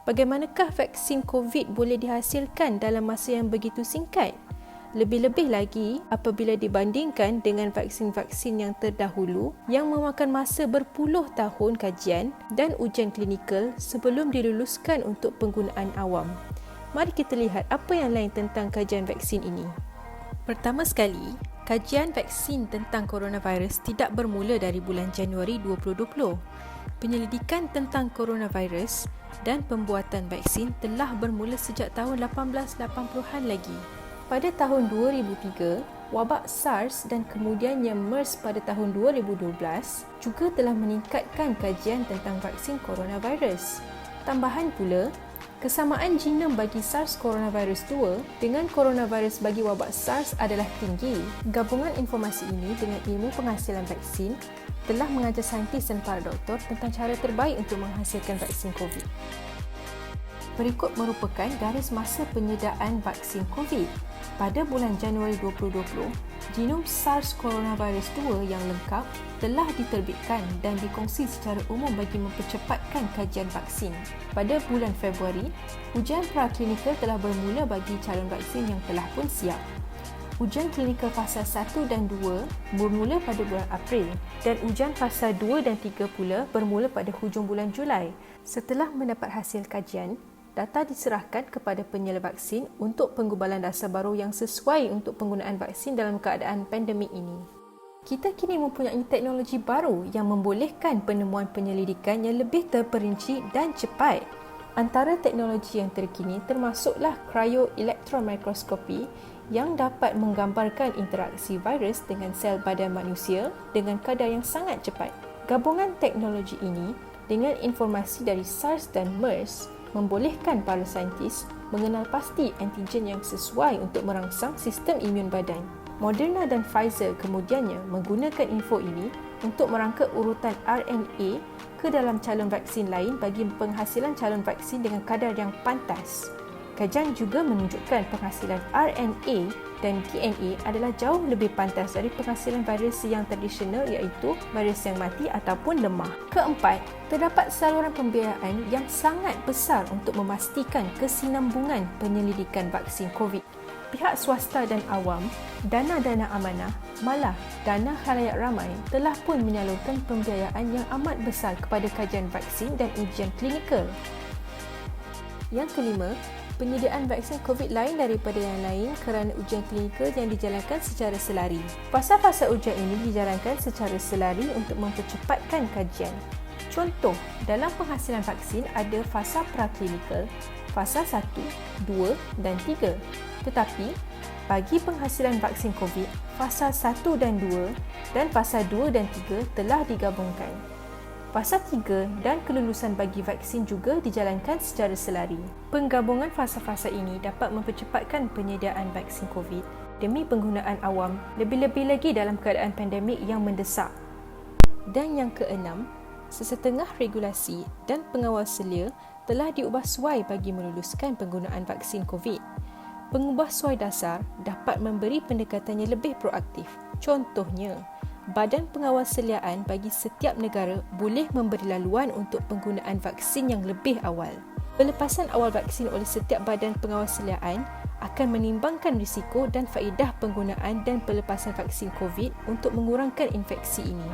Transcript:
Bagaimanakah vaksin COVID boleh dihasilkan dalam masa yang begitu singkat? Lebih-lebih lagi apabila dibandingkan dengan vaksin-vaksin yang terdahulu yang memakan masa berpuluh tahun kajian dan ujian klinikal sebelum diluluskan untuk penggunaan awam. Mari kita lihat apa yang lain tentang kajian vaksin ini. Pertama sekali, kajian vaksin tentang coronavirus tidak bermula dari bulan Januari 2020. Penyelidikan tentang coronavirus dan pembuatan vaksin telah bermula sejak tahun 1880-an lagi. Pada tahun 2003, wabak SARS dan kemudiannya MERS pada tahun 2012 juga telah meningkatkan kajian tentang vaksin coronavirus. Tambahan pula, kesamaan genom bagi SARS coronavirus 2 dengan coronavirus bagi wabak SARS adalah tinggi. Gabungan informasi ini dengan ilmu penghasilan vaksin telah mengajar saintis dan para doktor tentang cara terbaik untuk menghasilkan vaksin COVID. Berikut merupakan garis masa penyediaan vaksin COVID. Pada bulan Januari 2020, genom SARS coronavirus 2 yang lengkap telah diterbitkan dan dikongsi secara umum bagi mempercepatkan kajian vaksin. Pada bulan Februari, ujian praklinikal telah bermula bagi calon vaksin yang telah pun siap. Ujian klinikal fasa 1 dan 2 bermula pada bulan April dan ujian fasa 2 dan 3 pula bermula pada hujung bulan Julai. Setelah mendapat hasil kajian, data diserahkan kepada penyela vaksin untuk penggubalan dasar baru yang sesuai untuk penggunaan vaksin dalam keadaan pandemik ini. Kita kini mempunyai teknologi baru yang membolehkan penemuan penyelidikan yang lebih terperinci dan cepat. Antara teknologi yang terkini termasuklah cryo-elektron-mikroskopi yang dapat menggambarkan interaksi virus dengan sel badan manusia dengan kadar yang sangat cepat. Gabungan teknologi ini dengan informasi dari SARS dan MERS membolehkan para saintis mengenal pasti antigen yang sesuai untuk merangsang sistem imun badan. Moderna dan Pfizer kemudiannya menggunakan info ini untuk merangka urutan RNA ke dalam calon vaksin lain bagi penghasilan calon vaksin dengan kadar yang pantas. Kajian juga menunjukkan penghasilan RNA dan DNA adalah jauh lebih pantas dari penghasilan virus yang tradisional iaitu virus yang mati ataupun lemah. Keempat, terdapat saluran pembiayaan yang sangat besar untuk memastikan kesinambungan penyelidikan vaksin COVID. Pihak swasta dan awam, dana-dana amanah, malah dana khalayak ramai telah pun menyalurkan pembiayaan yang amat besar kepada kajian vaksin dan ujian klinikal. Yang kelima, penyediaan vaksin COVID lain daripada yang lain kerana ujian klinikal yang dijalankan secara selari. Fasa-fasa ujian ini dijalankan secara selari untuk mempercepatkan kajian. Contoh, dalam penghasilan vaksin ada fasa praklinikal, fasa 1, 2 dan 3. Tetapi, bagi penghasilan vaksin COVID, fasa 1 dan 2 dan fasa 2 dan 3 telah digabungkan. Fasa 3 dan kelulusan bagi vaksin juga dijalankan secara selari. Penggabungan fasa-fasa ini dapat mempercepatkan penyediaan vaksin COVID demi penggunaan awam, lebih-lebih lagi dalam keadaan pandemik yang mendesak. Dan yang keenam, sesetengah regulasi dan pengawal selia telah diubah suai bagi meluluskan penggunaan vaksin COVID. Pengubah suai dasar dapat memberi pendekatan yang lebih proaktif. Contohnya, Badan Pengawal Seliaan bagi setiap negara boleh memberi laluan untuk penggunaan vaksin yang lebih awal. Pelepasan awal vaksin oleh setiap badan pengawal seliaan akan menimbangkan risiko dan faedah penggunaan dan pelepasan vaksin COVID untuk mengurangkan infeksi ini.